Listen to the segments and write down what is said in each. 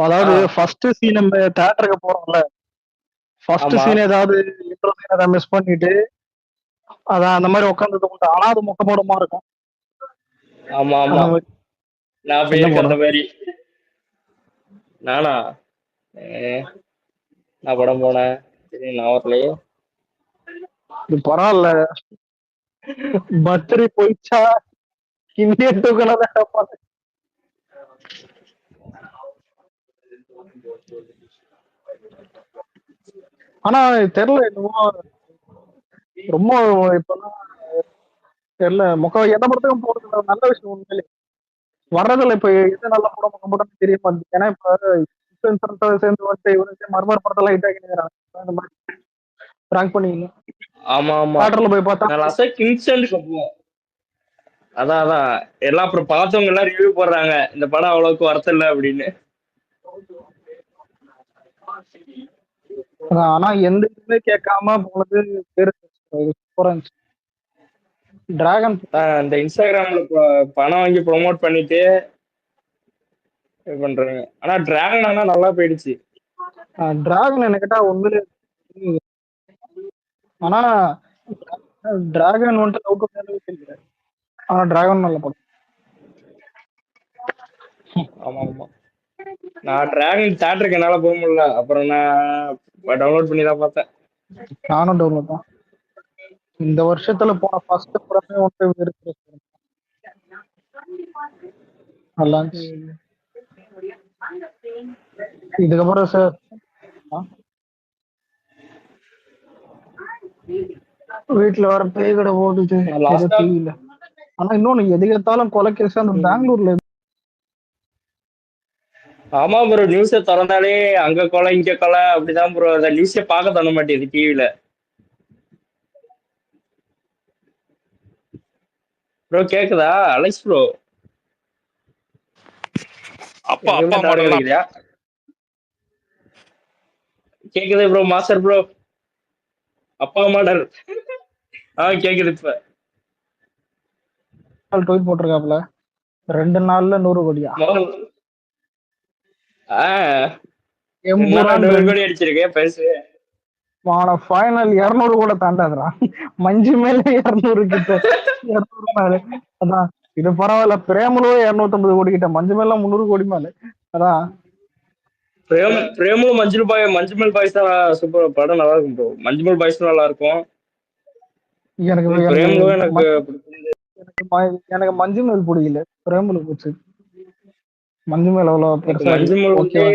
அதாவது ஆஹ் first scene நம்ம தியேட்டருக்கு போறோம்ல, ஃபர்ஸ்ட் ஆமா சீன் ஏதாவது இன்ட்ரோ சீன் ஏதாவது மிஸ் பண்ணிட்டு அதான் அந்த மாதிரி உட்காந்துட்டு உண்டு. ஆனா அது மொக்க இருக்கும். ஆமா ஆமா அந்த மாதிரி நான் என்ன போயிருக்க அந்த படம் மாதிரி. நானா நான் படம் போனேன், சரி நான் வரலையே. இது பரவாயில்ல. பர்த்டே போயிடுச்சா இந்தியன் டூக்கெல்லாம் ஆனா தெரியல என்னமோ ரொம்ப இப்பெல்லாம் தெரியல மொக்க எந்த படத்துக்கும் போறது நல்ல விஷயம் உண்மையிலே வர்றதில்ல. இப்ப எது நல்ல படம் மொக்க படம் தெரிய மாட்டேங்குது. ஏன்னா இப்ப சேர்ந்து வந்து இவனுக்கு மர்மர் படத்தெல்லாம் ஹிட் ஆகிக்கிறாங்க. அந்த மாதிரி ரேங்க் பண்ணிக்கணும். ஆமா ஆமா தியேட்டர்ல போய் பார்த்தா நான் லாஸ்டா கிங்ஸ்டன்க்கு போவோம். அதான் எல்லாம் அப்புறம் பார்த்தவங்க எல்லாம் ரிவ்யூ போடுறாங்க இந்த படம் அவ்வளவுக்கு வரத்து இல்லை அப்படின்னு. ஆனா எந்த இதுவுமே கேட்காம போனது பேரு சூப்பரா இருந்துச்சு. டிராகன் இந்த இன்ஸ்டாகிராம்ல பணம் வாங்கி ப்ரோமோட் பண்ணிட்டு இது பண்றாங்க. ஆனா டிராகன் ஆனா நல்லா போயிடுச்சு. டிராகன் என்ன கேட்டா உண்மையிலே ஆனா டிராகன் வந்துட்டு லவ் தெரியல. ஆனா டிராகன் நல்ல படம். ஆமா ஆமா நான் டிராகன் தியேட்டருக்கு என்னால போக முடியல, அப்புறம் நான் டவுன்லோட் பண்ணி தான் பார்த்தேன். நானும் டவுன்லோட் தான். இந்த வருஷத்துல போன ஃபர்ஸ்ட் படமே வந்துட்டு இருக்கு. நல்லா இருந்துச்சு. இதுக்கப்புறம் சார் வீட்டுல வர பேய் கடை ஓடுது ஏதோ லாஸ்டா டிவில. ஆனா இன்னொன்னு எது எடுத்தாலும் கொலைக்கேஸ் அந்த பெங்களூர்ல ஆமா ப்ரோ, நியூஸை திறந்தாலே அங்க கொலை இங்க கொலை அப்படிதான் ப்ரோ. அந்த நியூஸை பார்க்க தோண மாட்டேங்குது டிவில. ப்ரோ கேக்குதா அலெக்ஸ் ப்ரோ? அப்பா அப்பா எங்கேயுமே தவறு மாடல்லாம் கிடைக்குதா? கேக்குது ப்ரோ மாஸ்டர் ப்ரோ. அப்பா மாடல் கேக்குது இப்ப. ட்வீட் போட்டிருக்காப்ல 2 நாள்ல 100 கோடியா என்னால எம்புரான் 100 2 கோடி அடிச்சிருக்கேன் பரிசு. ஃபைனல் 200 கூட தாண்டாதுடா. மஞ்சு மேல 200 கிட்ட 200 மேல. அதான் இது பரவாயில்ல. பிரேமலோ 250 கோடி கிட்ட, மஞ்சு மேல 300 கோடி மேல. அதான் பிரேமும் மஞ்சுமல் பாய்ஸ் தான் சூப்பர் படம், நல்லா இருக்கும் ப்ரோ. மஞ்சுமல் பாய்ஸ் நல்லா இருக்கும். எனக்கு எனக்கு பிரேமலும் எனக்கு எனக்கு மஞ்சு மேல் பிடிக்கல, பிரேமலு போச்சு. மஞ்சு மேல் அவ்வளவு எனக்கு பெருசா மஞ்சுமல் வந்து ஓகேவா.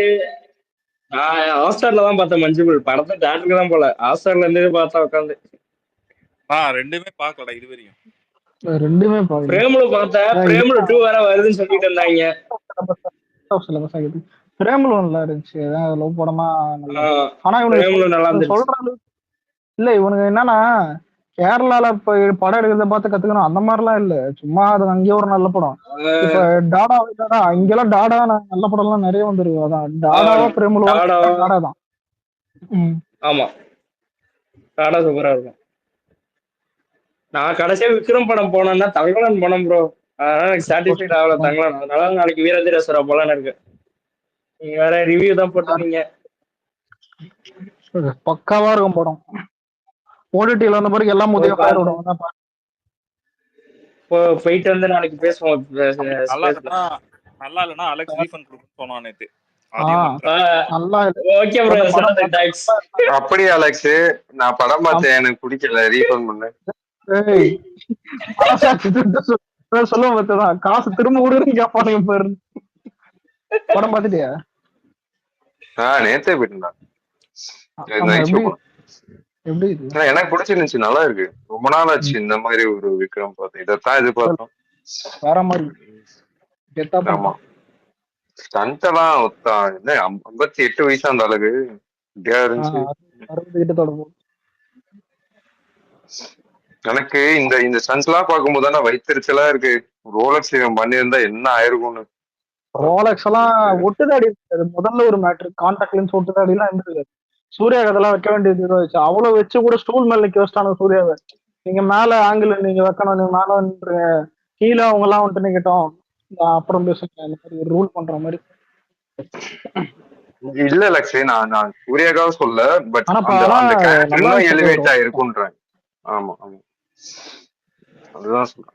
நான் ஹாஸ்டர்ல தான் பார்த்தேன். மஞ்சுமல் படத்தை தேட்டருக்கு தான் போல, ஹாஸ்டர்ல இருந்தே பார்த்தா உட்காந்து. ரெண்டுமே பாக்கலடா இது வரையும். ரெண்டுமே பாக்கல. பிரேமலு பார்த்தேன். பிரேமலு 2 வேற வருதுன்னு சொல்லிட்டு இருந்தாங்க. பிரேமலு நல்லா இருந்துச்சு. லவ் படமா நல்லா. ஆனா பிரேமலு நல்லா இவனுக்கு இருந்துச்சு. சொல்றாங்க இல்ல, இவனுக்கு என்னன்னா கேரளால இப்ப படம் எடுக்கிறத பார்த்து கத்துக்கணும் அந்த மாதிரிலாம் இல்ல. சும்மா அது அங்கேயே ஒரு நல்ல படம். இப்ப டாடா இங்கெல்லாம் டாடா நல்ல படம் எல்லாம் நிறைய வந்துருக்கு. அதான் டாடாவா பிரேமலுவா டாடா தான். ஆமா டாடா சூப்பரா இருக்கும். நான் கடைசியா விக்ரம் படம் போனேன்னா தங்கலான் படம் ப்ரோ. அதனால எனக்கு சாட்டிஸ்ஃபைட் ஆகல தங்கலான். அதனால நாளைக்கு வீரதீரேஸ்வரா போலான்னு இருக்கு. நீங்க வேற ரிவ்யூ தான் போட்டிருக்கீங்க. பக்காவா இருக்கும் படம். ஓடிடில வந்த பிறகு எல்லாம் உதயம் பேர் விடும். போயிட்டு வந்து நாளைக்கு பேசுவோம். நல்லா இல்லைன்னா அலெக்ஸ் ரீஃபண்ட் கொடுக்க சொன்னான் நேத்து. ஓகே ப்ரோ, சொன்னதுக்கு தேங்க்ஸ். அப்படியே அலெக்ஸ், நான் படம் பார்த்தேன் எனக்கு பிடிக்கல, ரீஃபண்ட் பண்ணு. சொல்ல பார்த்ததான் காசு திரும்ப கொடுக்குறேன்னு கேட்பானுங்க பேரு. படம் பார்த்துட்டியா? நேத்தே போயிட்டு எனக்கு பிடிச்சிருந்துச்சு, நல்லா இருக்கு. ரொம்ப நாள் ஆச்சு இந்த மாதிரி ஒரு விக்ரம் பார்த்தேன். இதைத்தான் எதிர்பார்த்தோம். வேற மாதிரி. ஆமா ஸ்டண்டெல்லாம் ஒத்தான். என்ன 58 வயசா அந்த அளவுக்கு இப்படியா இருந்துச்சு. 60 கிட்ட தொடங்கும். எனக்கு இந்த ஸ்டன்ஸ் எல்லாம் பார்க்கும்போது தானே வயிற்றுச்சலா இருக்கு. ரோலக்ஸ் இவன் பண்ணியிருந்தா என்ன ஆயிருக்கும்னு. ரோலக்ஸ் எல்லாம் ஒட்டுதாடி முதல்ல ஒரு மேட்ரு. கான்டாக்ட் லென்ஸ் ஒட்டுதாடி எல்லாம் இருந்திருக்காது. சூர்யா அதெல்லாம் வைக்க வேண்டியது வச்சு அவ்வளவு வச்சு கூட ஸ்டூல் மேல நிக்க வச்சிட்டாங்க சூர்யாவை. நீங்க மேல ஆங்கிள் நீங்க வைக்கணும், நீங்க மேல வந்துருங்க, கீழே அவங்க எல்லாம் வந்துட்டு நிக்கட்டும், அப்புறம் பேசுங்க, அந்த மாதிரி ரூல் பண்ற மாதிரி. இல்ல லக்ஷே, நான் சூர்யாக்காக சொல்ல, பட் ஆனா அந்த ஆனா அந்த கேரக்டர் நல்லா இன்னும் இருந்துச்சு எலிவேட் ப்ரோ. ஆயிருக்கும்ன்றேன். ஆமா ஆமா, அதுதான் சொல்றேன்.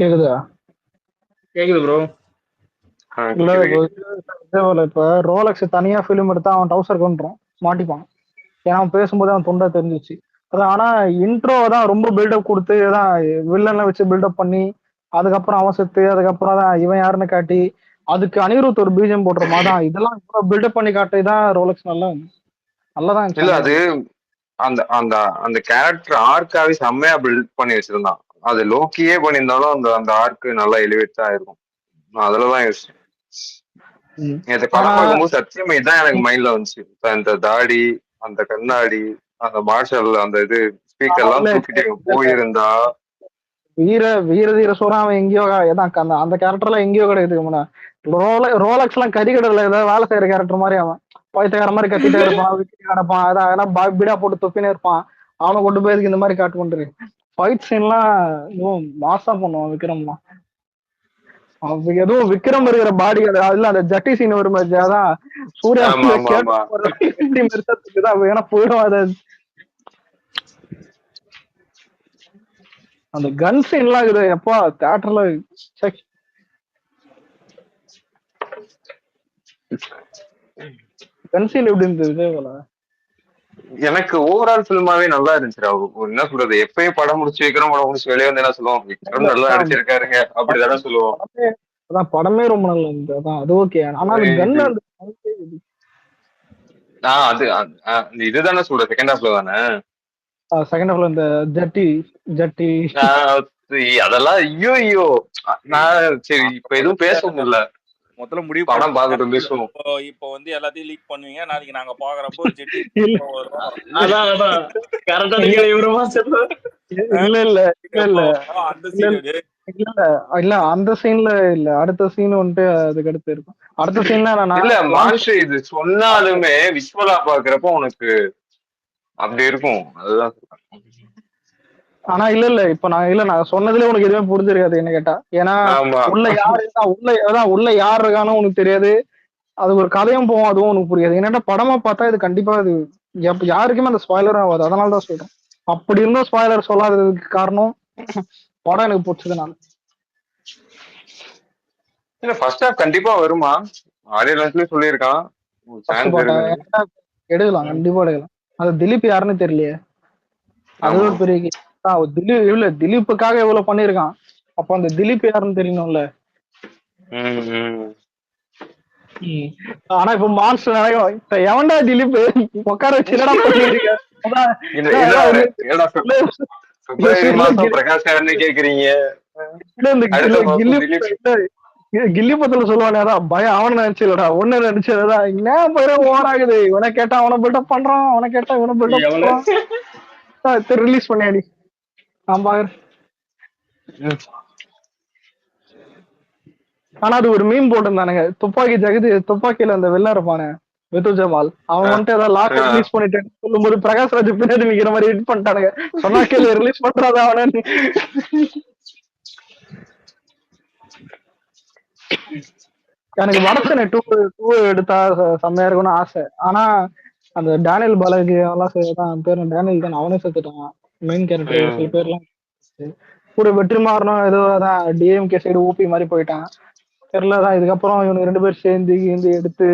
கேக்குதா? கேக்குது ப்ரோ. இல்ல கேக்குது கேக்குது. இதே போல இப்ப ரோலக்ஸ் தனியா ஃபிலிம் எடுத்தா அவன் டவுசர் கொண்டுரும் மாட்டிப்பான். ஏன்னா அவன் பேசும்போது அவன் தொண்டை தெரிஞ்சிச்சு. அதான் ஆனா இன்ட்ரோ தான் ரொம்ப பில்டப் கொடுத்து தான் வில்லன்ல வச்சு பில்டப் பண்ணி அதுக்கப்புறம் அவன் செத்து அதுக்கப்புறம் தான் இவன் யாருன்னு காட்டி அதுக்கு அனிருத் ஒரு பீஜம் போடுறோமா தான் இதெல்லாம் பில்டப் பண்ணி காட்டி தான் ரோலக்ஸ் நல்லதான் இருந்துச்சு இல்ல அந்த அது அந்த அந்த அந்த கேரக்டர் ஆர்க்காவே செம்மையா பில்ட் பண்ணி வச்சிருந்தான். அது லோக்கியே பண்ணியிருந்தாலும் அந்த அந்த ஆர்க்கு நல்லா எலிவேட் தான் இருக்கும். நான் அதுலதான் யோசிச்சேன். ம். நேற்று ஆனா படம் பார்க்கும்போது சத்தியமா இதான் எனக்கு மைண்ட்ல வந்துச்சு. அந்த தாடி, அந்த கண்ணாடி, அந்த மார்ஷல், அந்த இது ஸ்பீக்கர் எல்லாம் இல்ல தூக்கிட்டு இங்க போயிருந்தா. வீர வீர தீர சூரா அவன் எங்கேயோ ஏதான் அந்த அந்த கேரக்டர்லாம் எங்கேயோ கிடையாது. ரோலக்ஸ் எல்லாம் கறிக்கடல ஏதாவது வேலை செய்யற கேரக்டர் மாதிரி அவன் பைத்தியக்கார மாதிரி கத்திட்டே இருப்பான் விக்கி கிடப்பான் அதான் ஏன்னா பீடா போட்டு தொப்பினே இருப்பான். அவனை கொண்டு போய் இந்த மாதிரி காட்டு கொண்டு ஃபைட் சீன்லாம் இன்னும் மாசா பண்ணுவான் விக்ரம்லாம். அவன் எதுவும் விக்ரம் இருக்கிற பாடி அதுல அந்த ஜட்டி சீன் ஒரு மாதிரி அதான் சூர்யா ஆமா ஆமா கேட்டு ஆமா. தான் ஏன்னா போயிடும் அது. அந்த கன் சீன்லாம் இருக்குது எப்பா தியேட்டர்ல கன் சீன் எப்படி இருந்தது இதே போல? எனக்கு ஓவரால் ஃபிலிமாவே நல்லா இருந்துச்சு. என்ன சொல்றது, எப்பயும் படம் முடிச்சு விக்ரம் படம் முடிச்சு வெளியே வந்து என்ன சொல்லுவோம், விக்ரம் நல்லா நடிச்சிருக்காருங்க அப்படிதானே சொல்லுவோம். அதான் படமே ரொம்ப நல்லா இருந்தது. அதான் அது ஓகே. ஆனா அது கன் அந்த அது இதுதானே சொல்ற, செகண்ட் ஹாஃப்ல தானே. செகண்ட் ஹாஃப்ல இந்த ஜட்டி ஜட்டி அதெல்லாம் ஐயோ ஐயோ. நான் சரி இப்ப எதுவும் பேச முடியல. முதல்ல முடிவு படம் பார்க்கட்டும் பேசுவோம். இப்போ வந்து எல்லாத்தையும் லீக் பண்ணுவீங்க. நாளைக்கு நாங்க பாக்குறப்போ ஜெட்டி அதான் அதான் கரெக்டா நீங்க விவரமா சொல்ல. இல்ல இல்ல இல்ல இல்ல அந்த சீன் இல்ல இல்ல அந்த சீன்ல இல்ல அடுத்த சீன் வந்துட்டு அதுக்கு அடுத்து இருக்கும். அடுத்த சீன்ல இல்ல மான்ஸ்டர் இது சொன்னாலுமே விஷுவலா பாக்குறப்போ உனக்கு அப்படி இருக்கும். அதுதான். ஆனா இல்ல இல்ல இப்ப நான் சொன்னதுல உனக்கு எதுவுமே புரிஞ்சிருக்காது என்ன கேட்டா. ஏன்னா உள்ள யாரு உள்ள யார் இருக்கானோ உனக்கு தெரியாது. அது ஒரு கதையும் போகும் அதுவும் உனக்கு புரியாது. ஏன்னா படமா பார்த்தா இது கண்டிப்பா இது யாருக்குமே அந்த ஸ்பாய்லரும் ஆகாது. அதனாலதான் சொல்றேன். அப்படி இருந்தும் ஸ்பாய்லர் சொல்லாததுக்கு காரணம் படம் எனக்கு பிடிச்சதுனால. இல்ல ஃபர்ஸ்ட் ஹாஃப் கண்டிப்பா வருமா, ஆடியன்ஸ்லயே சொல்லியிருக்கான். எடுக்கலாம் கண்டிப்பா எடுக்கலாம். அது திலீப் யாருன்னு தெரியலையே. அது ஒரு பெரிய திலீப் இல்ல திலீப்புக்காக எவ்வளவு பண்ணிருக்கான். அப்ப அந்த திலீப் யாருன்னு தெரியணும்ல. ஆனா இப்ப மான்ஸ்டர் எவன்டா திலீப் உட்கார வச்சு என்னடா பண்ணிருக்க கில்லி பத்துல சொல்லுவானே அதான் பயம் அவனை நினைச்சுலடா ஒன்னு நினைச்சதா என்ன பயிரம் ஓவராகுது. இவனை கேட்டா அவனை பில்டப் பண்றான் அவனை கேட்டா இவனை பில்டப் பண்றான். ரிலீஸ் பண்ணியாடி நான் பாக்குறேன். ஆனா அது ஒரு மீன் போட்டிருந்தானுங்க துப்பாக்கி ஜெகதி துப்பாக்கியில அந்த வெள்ளம் இருப்பானு வித்து ஜமால் அவன் வந்துட்டு ஏதாவது லாக் ரிலீஸ் பண்ணிட்டு சொல்லும்போது பிரகாஷ் ராஜ் பின்னாடி நிக்கிற மாதிரி ஹிட் பண்ணிட்டானுங்க. சொன்னா கேள்வி ரிலீஸ் பண்றாதா அவனு. எனக்கு வடச்சனை டூ எடுத்தா செம்மையா இருக்கும்னு ஆசை. ஆனா அந்த டேனியல் பாலாஜி அவெல்லாம் தான் பேர் டேனியல் தான் அவனே செத்துட்டான் மெயின் கேரக்டர். சில பேர்லாம் கூட வெற்றிமாறனும் ஏதோ அதான் டிஎம்கே சைடு ஊபி மாதிரி போயிட்டான் தெரியலதான். இதுக்கப்புறம் இவனுக்கு 2 பேர் சேர்ந்து எடுத்து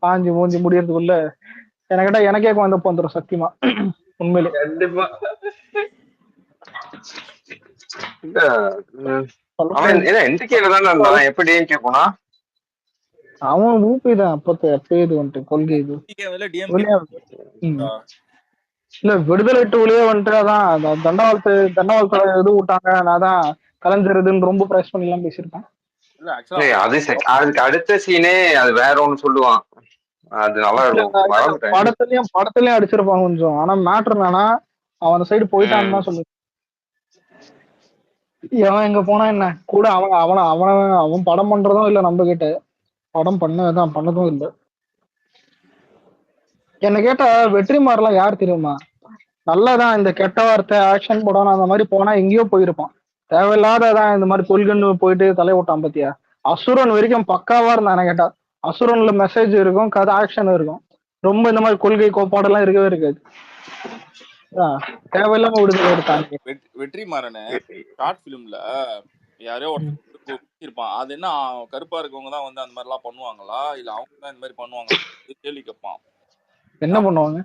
ஆஞ்சி மூஞ்சி முடியறதுக்குள்ள எனக்கே குழந்தப்ப வந்துடும் சத்தியமா உண்மையிலே. கண்டிப்பா அவன் ஊபி தான் அப்பயே இது வந்துட்டு கொள்கை இது இல்ல விடுதலை டூலயே வந்துட்டு அதான் தண்டவாளத்தை இது விட்டாங்க. நான் தான் கலைஞருதுன்னு ரொம்ப பிரைஸ் பண்ணி எல்லாம் பேசியிருப்பேன். அதுக்கு அடுத்த சீனே அது வேற ஒண்ணு சொல்லுவான். அது நல்லா இருக்கும், மறந்துட்டேன். படத்துலயும் அடிச்சிருப்பான் கொஞ்சம். ஆனா மேட்டர் என்னன்னா அவன் அந்த சைடு போயிட்டான்னு தான் சொல்லு. அவன் எங்க போனா என்ன கூட அவன் படம் பண்றதும் இல்ல, நம்ம கிட்ட படம் பண்ணதும் இல்ல. என்ன கேட்டா வெற்றிமாறலாம் யார் தெரியுமா? நல்லதான் இந்த கெட்ட வார்த்தை ஆக்ஷன் படம் அந்த மாதிரி போனா எங்கேயோ போயிருப்பான். தேவையில்லாததான் இந்த மாதிரி கொள்கன்னு போயிட்டு தலை விட்டான் பத்தியா. அசுரன் வரைக்கும் பக்காவா இருந்தான் கேட்டா. அசுரன்ல மெசேஜ் இருக்கும், கதை ஆக்ஷன் இருக்கும். ரொம்ப இந்த மாதிரி கொள்கை கோட்பாடெல்லாம் இருக்கவே இருக்காது. தேவையில்லாம விடுதலை எடுத்தாங்க. வெற்றிமாறன் ஷார்ட் பிலிம்ல யாரையோ ஒருத்தர் இருப்பான். அது என்ன கருப்பா இருக்கவங்க தான் வந்து அந்த மாதிரி எல்லாம் பண்ணுவாங்களா இல்ல அவங்க தான் இந்த மாதிரி பண்ணுவாங்க கேள்வி கேட்பான். என்ன பண்ணுவாங்க?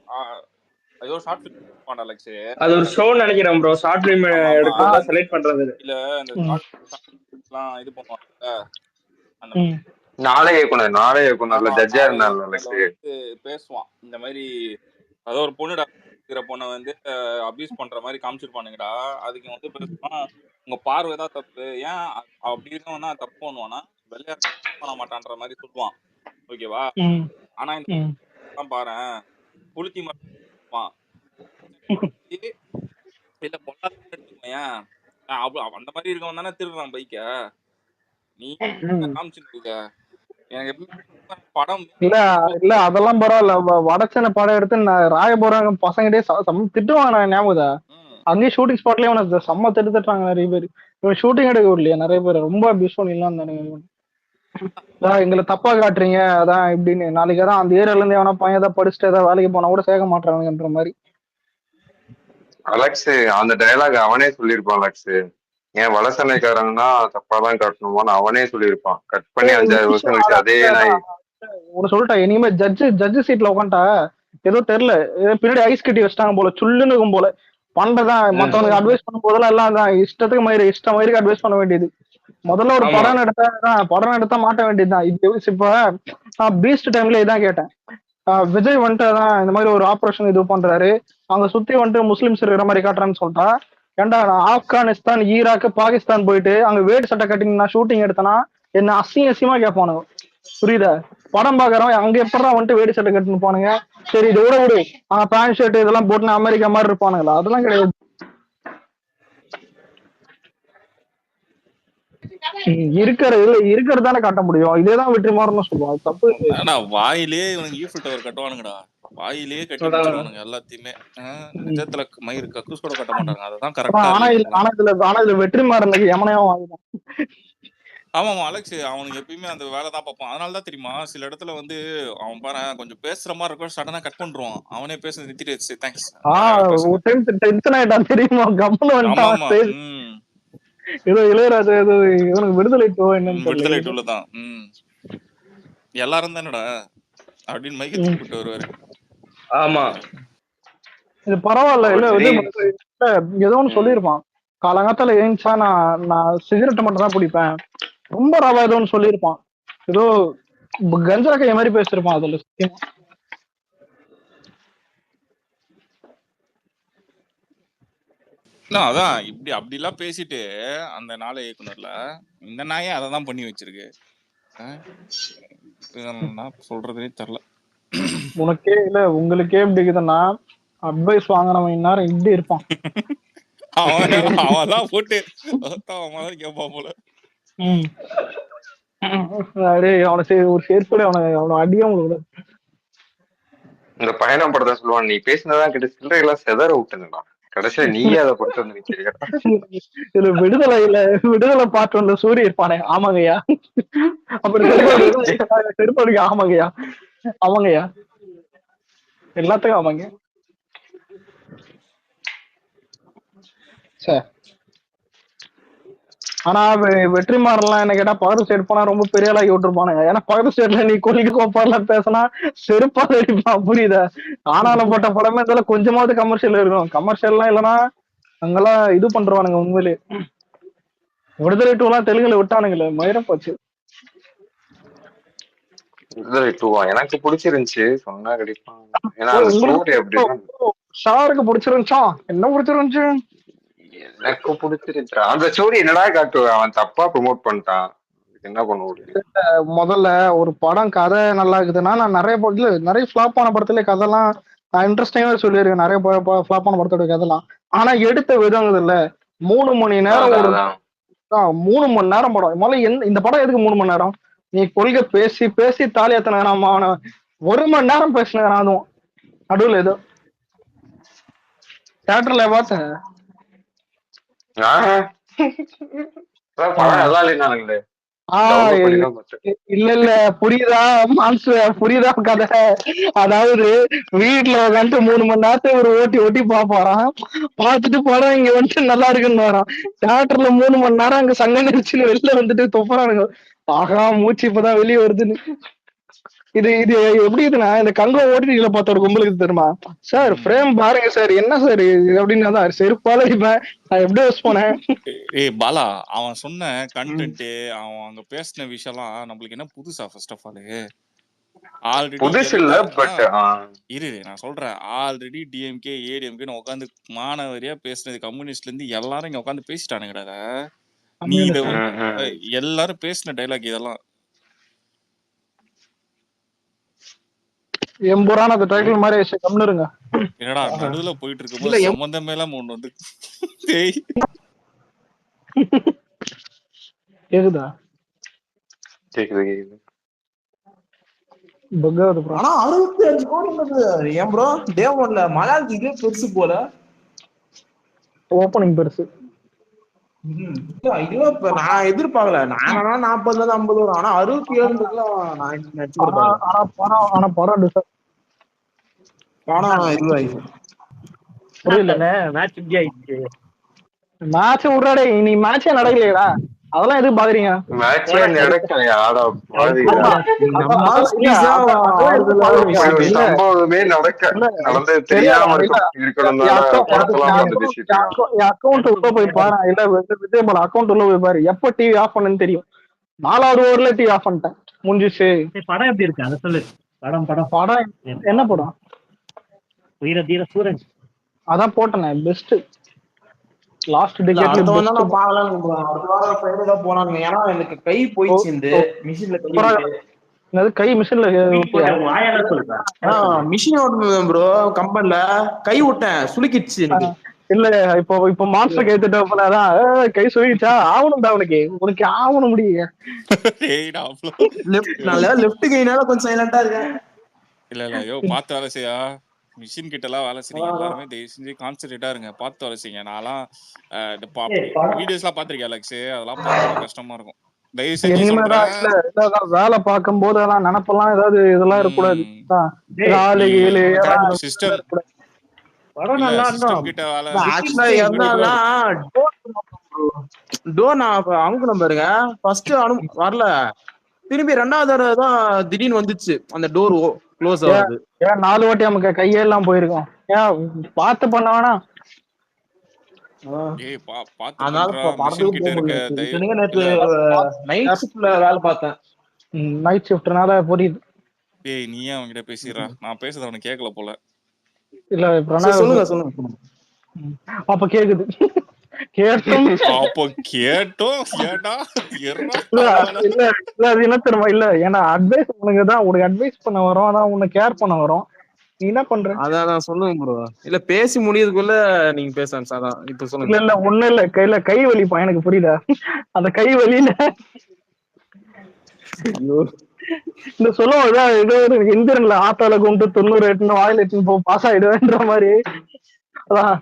ஏதோ ஷார்ட் பிலிம் பண்ணுவான் அலெக்ஸ். அது ஒரு ஷோ நினைக்கிறேன் ப்ரோ. ஷார்ட் பிலிம் எடுக்கிறதா செலக்ட் பண்றது இல்ல இந்த ஷார்ட் எல்லாம் இது பண்ணுவாங்க. அந்த நாளே இயக்குனர்ல ஜட்ஜா இருந்தாங்க பேசுவான் இந்த மாதிரி. அதாவது ஒரு பொண்ணுடா இருக்கிற பொண்ணை வந்து அபியூஸ் பண்ற மாதிரி காமிச்சிருப்பானுங்கடா. அதுக்கு வந்து பேசுவான், உங்க பார்வை தான் தப்பு, ஏன் அப்படி இருக்கவனா தப்பு பண்ணுவானா, வெள்ளையா பண்ண மாட்டான்ற மாதிரி சொல்லுவான். ஓகேவா? ஆனா இந்த பாரு புளுத்தி மாட்டான் இல்ல பொண்ணா எடுத்துக்கோயேன். அந்த மாதிரி இருக்கவன் தானே திருடுறான் பைக்க. நீ காமிச்சுட்டு இருக்க. எனக்கு படம் இல்ல அதெல்லாம் பரவாயில்ல. வடச்சனை படம் எடுத்து ராயபுரம் பசங்கிட்டே திட்டுவாங்க. ஞாபகம் அங்கேயே ஷூட்டிங் ஸ்பாட்லயே அவனை செம்ம திட்டுறாங்க நிறைய பேர். இவன் ஷூட்டிங் எடுக்க விடலையா நிறைய பேர் ரொம்ப அபியூஸ் பண்ணிடலாம் தானே. எங்களை தப்பா காட்டுறீங்க அதான் இப்படின்னு. நாளைக்கு தான் அந்த ஏரியால இருந்து எவனா பையன் ஏதாவது படிச்சுட்டு ஏதாவது வேலைக்கு போனா கூட சேர்க்க மாட்டானுங்கன்ற மாதிரி. அலெக்ஸ் அந்த டைலாக் அவனே சொல்லியிருப்பான். அலெக்ஸ் ஏன் வடசனைக்காரங்கன்னா தப்பாதான் காட்டணுமான்னு அவனே சொல்லியிருப்பான். கட் பண்ணி 5-6 வருஷம் கழிச்சு அதே ஒரு சொல்லிட்டா. இனிமே ஜட்ஜு சீட்ல உட்காந்துட்டா ஏதோ தெரியல, பின்னாடி ஐஸ் கட்டி வச்சிட்டாங்க போல, சுள்ளுன்னு இருக்கும் போல. பண்றதான் மத்தவனுக்கு அட்வைஸ் பண்ணும் போதெல்லாம் எல்லாம் தான் இஷ்டத்துக்கு மாதிரி அட்வைஸ் பண்ண வேண்டியது. முதல்ல ஒரு படம் எடுத்தா மாட்ட வேண்டியதுதான். இப்ப பீஸ்ட் டைம்ல இதான் கேட்டேன். விஜய் வந்துட்டு தான் இந்த மாதிரி ஒரு ஆபரேஷன் இது பண்றாரு, அங்க சுத்தி வந்துட்டு முஸ்லிம்ஸ் இருக்கிற மாதிரி காட்டுறான்னு சொல்லிட்டா, ஏன்டா நான் ஆப்கானிஸ்தான் ஈராக் பாகிஸ்தான் போயிட்டு அங்க வேட்டு சட்டை கட்டிங் நான் ஷூட்டிங் எடுத்தேன்னா என்ன அசிங்கமா கேட்பானுங்க. புரியுதா? படம் பாக்குறவன் அங்க எப்படா வந்துட்டு வேடி சட்டை கட்டுன்னு போனுங்க. சரி இதை விட அங்க பேண்ட் ஷர்ட் இதெல்லாம் போட்டு அமெரிக்கா மாதிரி இருப்பானுங்களா? அதெல்லாம் கிடையாது. இருக்கிறதானே காட்ட முடியும். இதேதான் வெற்றிமாறன் சொல்லுவான். தப்பு வாயிலே இவனுக்கு ஈஃபில் டவர் கட்டுவானுங்கடா. வாயிலேயே கட்டி வச்சிருவானுங்க எல்லாத்தையுமே. நிஜத்துல மயிறு கக்கூஸ் கூட கட்ட மாட்டாங்க. அதுதான் கரெக்டா. ஆனா இதுல வெற்றிமாறனுக்கு எமனையும் வாங்குதான். ஆமாமா அலெக்ஸ் அவனுக்கு எப்பயுமே அந்த வேலை தான் பார்ப்பான். அதனாலதான் தெரியுமா சில இடத்துல வந்து அவன் பாரு கொஞ்சம் பேசுற மாதிரி இருக்கும், சடனா கட் பண்றான். அவனே பேச நிறுத்திட்டு தேங்க்ஸ் தெரியுமா கம்மனு வந்துட்டான். ஏதோ இளையராஜா ஏதோ இவனுக்கு விடுதலை டூ என்னன்னு விடுதலை டூல தான் எல்லாரும் தானடா அப்படின்னு மைக்கு தூக்கிட்டு வருவாரு. ஆமா இது பரவாயில்ல. இல்ல ஏதோ ஒண்ணு சொல்லியிருப்பான். காலங்காத்தால ஏஞ்சா நான் சிகரெட் மட்டும் தான் பிடிப்பேன், ரொம்ப ரவா ஏதோ ஒண்ணு சொல்லியிருப்பான். ஏதோ கஞ்சா கைய மாதிரி பேசிருப்பான் அதுல. அதான் இப்படி அப்படிலாம் பேசிட்டு அந்த நாளை இயக்குனர்ல இந்த நாயே அதான் பண்ணி வச்சிருக்கு. சொல்றதே தெரியல. உனக்கே இல்ல உங்களுக்கே எப்படி இருக்குதுன்னா அட்வைஸ் வாங்கினவன் இந்நேரம் இப்படி இருப்பான். அவன் போட்டு கேட்பான் போல. அவனை ஒரு சேர்ப்போட அவனை அடியா உங்களுக்கு இந்த பயணம் படத்தை சொல்லுவான், நீ பேசினதான் கிட்ட சில்லறை எல்லாம் செதற விட்டுங்கடா, கடைசியில நீயே அதை படுத்து வந்து நிக்கிறீங்க. இதுல விடுதலை பாட்டு ஒன்று சூரிய இருப்பானே, ஆமாங்கய்யா. அப்புறம் செருப்பாடுங்க, ஆமாங்கய்யா ஆமாங்கய்யா எல்லாத்துக்கும் ஆமாங்க. ஆனா வெற்றிமாறலாம் என்ன கேட்டா பகல் ஸ்டேட் போனா ரொம்ப பெரிய ஆளாகி விட்டுருப்பானுங்க. ஏன்னா பகல் ஸ்டேட்ல நீ கொல்லிக்கு கோப்பாடலாம் பேசினா செருப்பா அடிப்பான். புரியுதா? ஆனாலும் போட்ட படமே இருந்தாலும் கொஞ்சமாவது கமர்ஷியல் இருக்கும். கமர்ஷியல்லாம் இல்லைன்னா அங்கெல்லாம் இது பண்றானுங்க. உண்மையிலே விடுதலை டூ எல்லாம் தெலுங்குல விட்டானுங்களே மயிரம் போச்சு. விடுதலை டூவா எனக்கு பிடிச்சிருந்துச்சு, சொன்னா கிடைப்பான். ஏன்னா ஷாருக்கு பிடிச்சிருந்துச்சா? என்ன பிடிச்சிருந்துச்சு? எனக்கு பிடிச்சிருந்துச்சு அந்த ஸ்டோரி. என்னடா காட்டுவான், அவன் தப்பா ப்ரொமோட் பண்ணிட்டான், என்ன பண்ண முடியும்? முதல்ல ஒரு படம் கதை நல்லா இருக்குதுன்னா நான் நிறைய படத்துல நிறைய ஃபிளாப் ஆன படத்துல கதைலாம் நான் இன்ட்ரெஸ்டிங்கா சொல்லியிருக்கேன். நிறைய ஃபிளாப் ஆன படத்தோட கதைலாம். ஆனா எடுத்த விதங்குது இல்ல 3 மணி நேரம் ஒரு அதான் 3 மணி நேரம் படம். முதல்ல இந்த படம் எதுக்கு 3 மணி நேரம்? நீ கொள்கை பேசி பேசி தாலி எத்தனை 1 மணி நேரம் பேசினேன். அதுவும் நடுவில் ஏதோ தியேட்டர்ல பார்த்தேன். படம் நல்லா இல்லைன்னானுங்களே. டவுன்லோட் பண்ணி தான் பார்த்தேன். இல்ல புரியுதா மான்சு, புரியுதா கதை? அதாவது வீட்டுல வந்துட்டு 3 மணி நேரத்தை ஒரு ஓட்டி ஓட்டி பாப்பாராம். பாத்துட்டு படம் இங்க வந்துட்டு நல்லா இருக்குன்னு வரான். தியேட்டர்ல 3 மணி நேரம் அங்க சங்க நெரிச்சின்னு வெளில வந்துட்டு தொப்புறானுங்க. ஆகா மூச்சு இப்பதான் வெளியே வருதுன்னு. இது இது எப்படி இதுனா இந்த கங்க ஓட்டில பார்த்த ஒரு கும்பலுக்கு தெரியுமா சார் ஃப்ரேம் பாருங்க சார் என்ன சார் அப்படின்னு தான் செருப்பால இப்ப நான் எப்படி யூஸ் போனேன். பாலா அவன் சொன்ன கண்டென்ட் அவன் அங்க பேசின விஷயம்லாம் நம்மளுக்கு என்ன புதுசா? ஃபர்ஸ்ட் ஆஃப் ஆல் ஆல்ரெடி புதுசு இல்ல, பட் இரு நான் சொல்றேன். ஆல்ரெடி டிஎம்கே ஏடிஎம்கேன்னு உட்காந்து மாணவரியா பேசுனது, கம்யூனிஸ்ட்ல இருந்து எல்லாரும் இங்க உட்காந்து பேசிட்டானுங்கடா. நீ இத எல்லாரும் பேசின டைலாக் இதெல்லாம் எம்புறான அந்த டைட்டில் மாதிரி கம்னு இருங்க. என்னடா நடுவுல போயிட்டு இருக்கும்போது சம்பந்தமே எல்லாம் ஒண்ணு வந்து கேக்குதா? கேக்குது. ஆனா 65 கோடி ஏன் ப்ரோ டே ஒன்ல மலையாளத்துக்கு இதே பெருசு போல. ஓப்பனிங் பெருசு. நான் எதிர்பார்க்கல. நானா 40-50 வரும். ஆனா 67 ஆனா படம் மேட்ச் விடுறாடே. நீ மேட்சே நடக்கலையடா, அதெல்லாம் எதுக்கு பாக்குறீங்க? சம்பவமே நடந்தது தெரியாம அக்கௌண்ட் உள்ள போய் பாரு. இல்ல விஜய் பாலா அக்கௌண்ட் உள்ள போய் பாரு. எப்ப டிவி ஆஃப் பண்ணுன்னு தெரியும். 4வது ஓவர்ல டிவி ஆஃப் பண்ணிட்டேன். முடிஞ்சிச்சு. படம் எப்படி இருக்கு அத சொல்லு. படம் என்ன படம்? வீர தீர சூரன். அதான் போட்டேனே பெஸ்ட். லாஸ்ட் டிக்கெட்ல போனாங்க. ஏன்னா எனக்கு கை போயிடுச்சு இந்த மிஷின்ல. கை மிஷின்ல மிஷின் ஓட்டுனேன் ப்ரோ கம்பெனில. கை விட்டேன் சுளுக்கிடுச்சு எனக்கு. இல்ல இப்போ மாஸ்டர் கேட்டுட்டாதான் கை சொல்லிச்சா ஆகணும்டா. உனக்கு ஆகணும் முடியும். லெஃப்ட் கைனால கொஞ்சம் சைலண்டா இருக்கேன். இல்ல ஐயோ பார்த்து வேலை செய்யா. மிஷின் கிட்ட எல்லாம் வேலை செய்யுங்க. எல்லாருமே தயவு செஞ்சு கான்சென்ட்ரேட்டா இருங்க. பார்த்து வேலை செய்யுங்க. நான்லாம் வீடியோஸ் எல்லாம் பாத்திருக்கேன் அலெக்ஸ். அதெல்லாம் பார்க்க கஷ்டமா இருக்கும். தயவு செஞ்சு வேலை பார்க்கும் போது எல்லாம் நினப்பெல்லாம் ஏதாவது இதெல்லாம் இருக்கக்கூடாது. சிஸ்டம் கிட்ட வேலை அமுக்கணும் பாருங்க. ஃபர்ஸ்ட் வரல, திரும்பி 2வது தடவை தான் திடீர்னு வந்துச்சு அந்த டோர் க்ளோஸ் ஆகுது. 4 வாட்டி நமக்கு கையெல்லாம் போயிருக்கோம். ஏன் பார்த்து பண்ண வேணாம். நைட் ஷிஃப்ட்னால புரியுது. ஏய் நீ ஏன் அவன்கிட்ட பேசிடுறா? நான் பேசுறது அவனுக்கு கேட்கல போல. இல்ல சொல்லுங்க. அப்ப கேக்குது. கேட்டோம் இல்ல அது என்ன தெரியுமா? இல்ல ஏன்னா அட்வைஸ் உனக்குதான், உனக்கு அட்வைஸ் பண்ண வரும். அதான் உன்னை கேர் பண்ண வரும். நீ என்ன பண்ற? அதான் சொல்லுங்க ப்ரோ. இல்ல பேசி முடியதுக்குள்ள நீங்க பேசலாம் சார். இப்ப சொல்லுங்க. இல்ல ஒண்ணு இல்ல, கையில கை வலிப்பா எனக்கு புரியுதா? அந்த கை வலியில இந்த சொல்லுவோம் ஏதோ எந்திரன்ல ஆத்தால கொண்டு 90 எட்டுன்னு வாயில எட்டுன்னு போ பாஸ் ஆயிடுவேன்ற மாதிரி. அதான்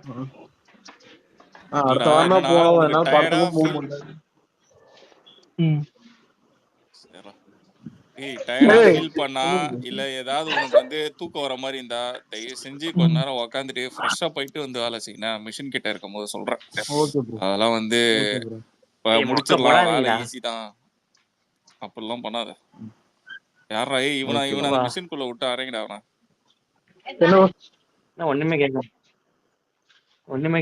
அடுத்த வாரம் போனோம். என்னால படத்துக்கும் போக முடியல. பண்ணா இல்ல ஏதாவது உனக்கு தூக்கம் வர மாதிரி இருந்தா தயவு செஞ்சு கொஞ்ச நேரம் உக்காந்துட்டு ஃப்ரெஷ்ஷா போயிட்டு வந்து வேலை செய்யணும். மிஷின் கிட்ட இருக்கும் போது சொல்றேன். அதெல்லாம் முடிச்சிடலாம். வேலை ஈஸி தான். அப்படிலாம் பண்ணாத. யாரா இவனா அந்த மிஷின்குள்ள விட்டு அரங்கடா அவனா. ஒண்ணுமே